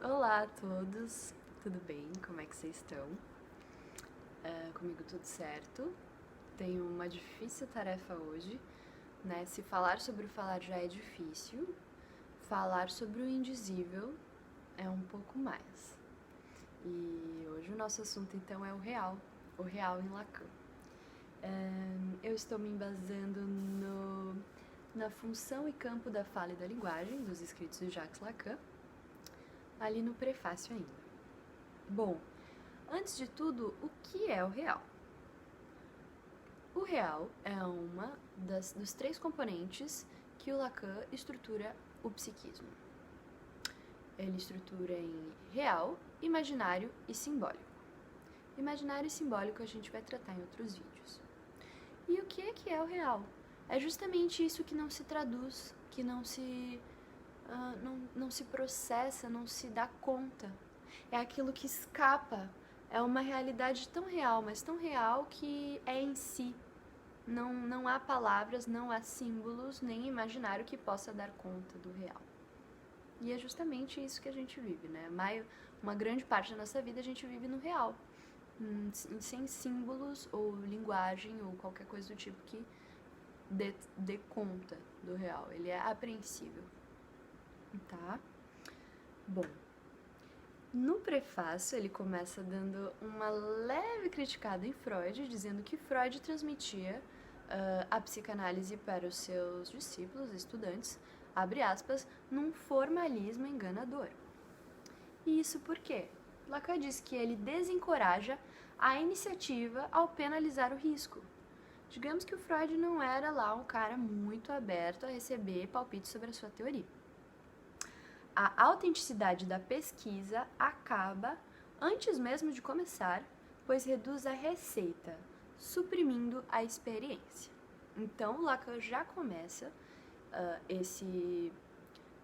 Olá a todos, tudo bem? Como é que vocês estão? Comigo tudo certo. Tenho uma difícil tarefa hoje, né? Se falar sobre o falar já é difícil, falar sobre o indizível é um pouco mais. E hoje o nosso assunto então é o real em Lacan. Eu estou me embasando na função e campo da fala e da linguagem dos escritos de Jacques Lacan, ali no prefácio ainda. Bom, antes de tudo, o que é o real? O real é uma dos três componentes que o Lacan estrutura o psiquismo. Ele estrutura em real, imaginário e simbólico. Imaginário e simbólico a gente vai tratar em outros vídeos. E o que é o real? É justamente isso que não se traduz, que não se processa, não se dá conta. É aquilo que escapa. É uma realidade tão real, mas tão real que é em si. Não há palavras, não há símbolos, nem imaginário que possa dar conta do real. E é justamente isso que a gente vive, né? Uma grande parte da nossa vida a gente vive no real. Sem símbolos ou linguagem ou qualquer coisa do tipo que dê conta do real. Ele é apreensível. Tá? Bom, no prefácio ele começa dando uma leve criticada em Freud, dizendo que Freud transmitia a psicanálise para os seus discípulos, estudantes, abre aspas, num formalismo enganador. E isso por quê? Lacan diz que ele desencoraja a iniciativa ao penalizar o risco. Digamos que o Freud não era lá um cara muito aberto a receber palpites sobre a sua teoria. A autenticidade da pesquisa acaba antes mesmo de começar, pois reduz a receita, suprimindo a experiência. Então, Lacan já começa esse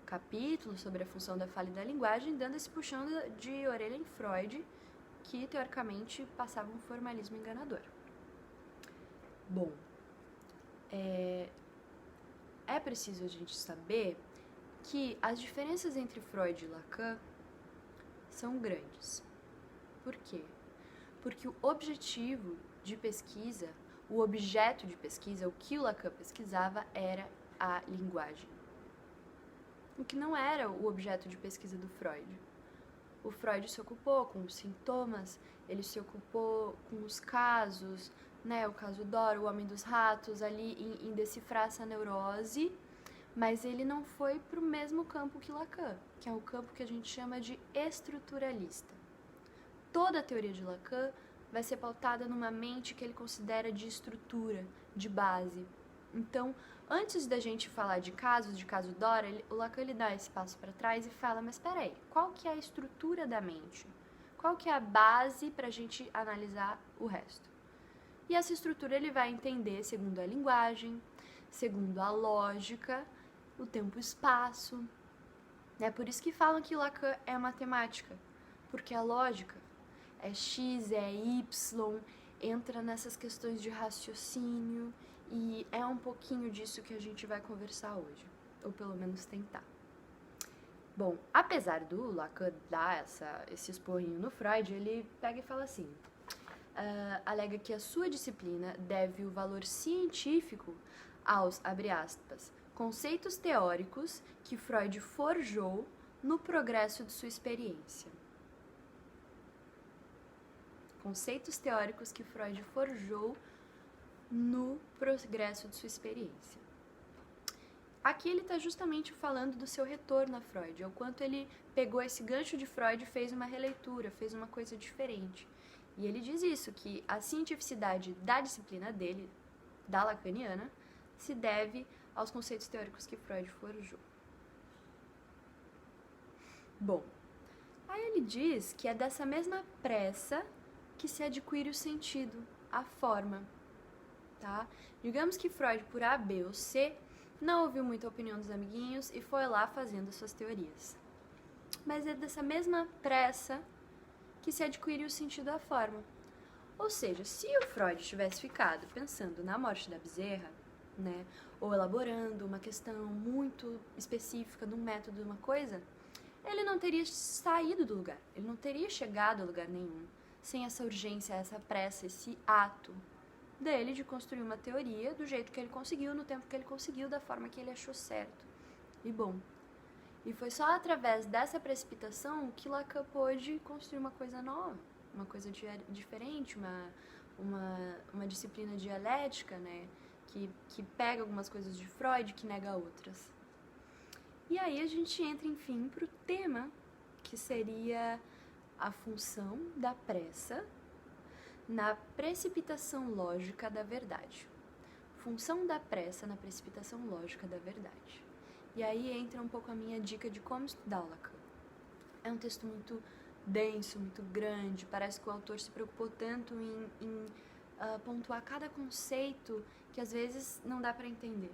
capítulo sobre a função da fala e da linguagem, dando esse puxão de orelha em Freud, que teoricamente passava um formalismo enganador. Bom, é preciso a gente saber que as diferenças entre Freud e Lacan são grandes. Por quê? Porque o objetivo de pesquisa, o objeto de pesquisa, o que o Lacan pesquisava era a linguagem. O que não era o objeto de pesquisa do Freud. O Freud se ocupou com os sintomas, ele se ocupou com os casos, né, o caso Dora, o homem dos ratos, ali em decifrar essa neurose, mas ele não foi para o mesmo campo que Lacan, que é o campo que a gente chama de estruturalista. Toda a teoria de Lacan vai ser pautada numa mente que ele considera de estrutura, de base. Então, antes da gente falar de caso Dora, o Lacan ele dá esse passo para trás e fala, mas espera aí, qual que é a estrutura da mente? Qual que é a base para a gente analisar o resto? E essa estrutura ele vai entender segundo a linguagem, segundo a lógica, o tempo e o espaço. É por isso que falam que Lacan é matemática, porque a lógica é X, é Y, entra nessas questões de raciocínio e é um pouquinho disso que a gente vai conversar hoje, ou pelo menos tentar. Bom, apesar do Lacan dar esse esporrinho no Freud, ele pega e fala assim, alega que a sua disciplina deve o valor científico aos, abre aspas, conceitos teóricos que Freud forjou no progresso de sua experiência. Conceitos teóricos que Freud forjou no progresso de sua experiência. Aqui ele está justamente falando do seu retorno a Freud, o quanto ele pegou esse gancho de Freud e fez uma releitura, fez uma coisa diferente. E ele diz isso, que a cientificidade da disciplina dele, da lacaniana, se deve aos conceitos teóricos que Freud forjou. Bom, aí ele diz que é dessa mesma pressa que se adquire o sentido, a forma, tá? Digamos que Freud, por A, B ou C, não ouviu muito a opinião dos amiguinhos e foi lá fazendo suas teorias. Mas é dessa mesma pressa que se adquire o sentido à forma. Ou seja, se o Freud tivesse ficado pensando na morte da bezerra, né, ou elaborando uma questão muito específica de um método, de uma coisa, ele não teria saído do lugar, ele não teria chegado a lugar nenhum sem essa urgência, essa pressa, esse ato dele de construir uma teoria do jeito que ele conseguiu, no tempo que ele conseguiu, da forma que ele achou certo e bom. E foi só através dessa precipitação que Lacan pôde construir uma coisa nova, uma coisa diferente, uma disciplina dialética, né, que pega algumas coisas de Freud, que nega outras. E aí a gente entra, enfim, para o tema, que seria a função da pressa na precipitação lógica da verdade. Função da pressa na precipitação lógica da verdade. E aí entra um pouco a minha dica de como estudar o Lacan. É um texto muito denso, muito grande, parece que o autor se preocupou tanto em pontuar cada conceito que às vezes não dá para entender.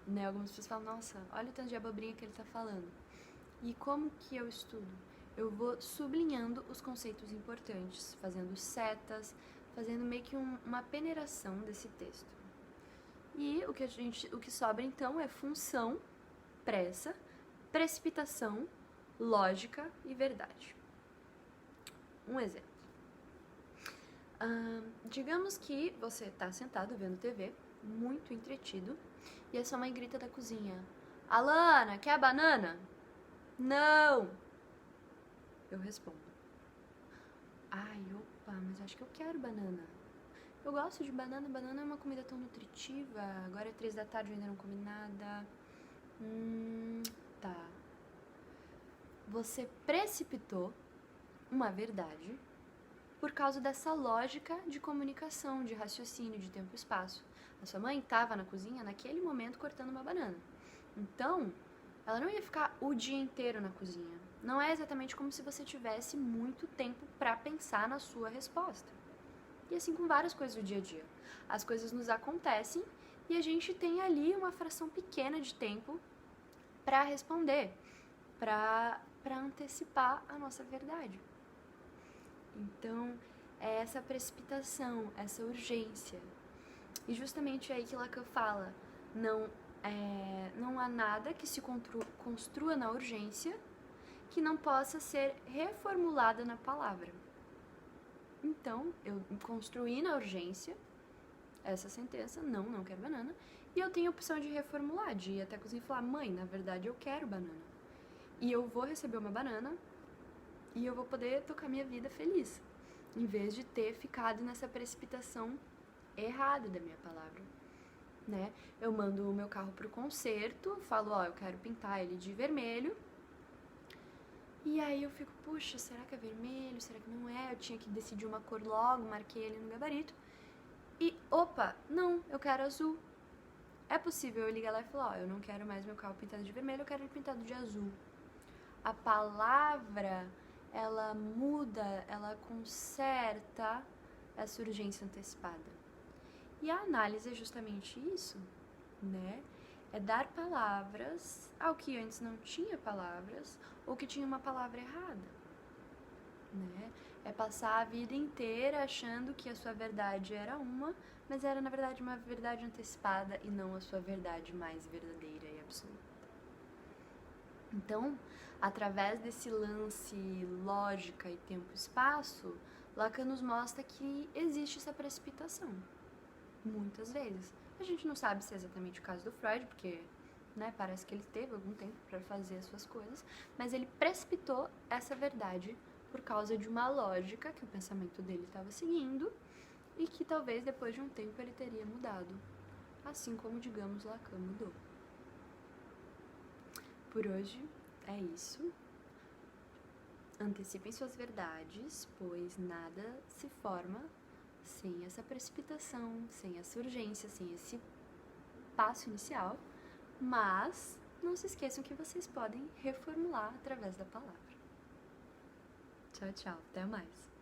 Né? Algumas pessoas falam, nossa, olha o tanto de abobrinha que ele está falando. E como que eu estudo? Eu vou sublinhando os conceitos importantes, fazendo setas, fazendo meio que uma peneiração desse texto. E o que sobra então é função, pressa, precipitação, lógica e verdade. Um exemplo. Digamos que você está sentado vendo TV, muito entretido, e a sua mãe grita da cozinha: Alana, quer banana? Não! Eu respondo: ai, opa, mas acho que eu quero banana. Eu gosto de banana, banana é uma comida tão nutritiva. Agora é 3 da tarde, eu ainda não comi nada. Tá. Você precipitou uma verdade por causa dessa lógica de comunicação, de raciocínio, de tempo e espaço. A sua mãe estava na cozinha naquele momento cortando uma banana. Então, ela não ia ficar o dia inteiro na cozinha. Não é exatamente como se você tivesse muito tempo para pensar na sua resposta. E assim com várias coisas do dia a dia. As coisas nos acontecem e a gente tem ali uma fração pequena de tempo para responder, para antecipar a nossa verdade. Então, é essa precipitação, essa urgência. E justamente é aí que Lacan fala, não há nada que se construa na urgência que não possa ser reformulada na palavra. Então, eu construí na urgência essa sentença, não quero banana, e eu tenho a opção de reformular, de ir até a cozinha e falar, mãe, na verdade eu quero banana. E eu vou receber uma banana e eu vou poder tocar minha vida feliz, em vez de ter ficado nessa precipitação errada da minha palavra, né? Eu mando o meu carro pro concerto, falo, eu quero pintar ele de vermelho, e aí eu fico, puxa, será que é vermelho, será que não é? Eu tinha que decidir uma cor logo, marquei ele no gabarito, e opa, não, eu quero azul. É possível eu ligar lá e falar, eu não quero mais meu carro pintado de vermelho, eu quero ele pintado de azul. A palavra, ela muda, ela conserta essa urgência antecipada. E a análise é justamente isso, né? É dar palavras ao que antes não tinha palavras ou que tinha uma palavra errada, né? É passar a vida inteira achando que a sua verdade era uma, mas era na verdade uma verdade antecipada e não a sua verdade mais verdadeira e absoluta. Então, através desse lance lógica e tempo-espaço, Lacan nos mostra que existe essa precipitação. Muitas vezes. A gente não sabe se é exatamente o caso do Freud, porque, né, parece que ele teve algum tempo para fazer as suas coisas, mas ele precipitou essa verdade por causa de uma lógica que o pensamento dele estava seguindo e que talvez depois de um tempo ele teria mudado, assim como, digamos, Lacan mudou. Por hoje é isso. Antecipem suas verdades, pois nada se forma sem essa precipitação, sem essa urgência, sem esse passo inicial, mas não se esqueçam que vocês podem reformular através da palavra. Tchau, tchau, até mais!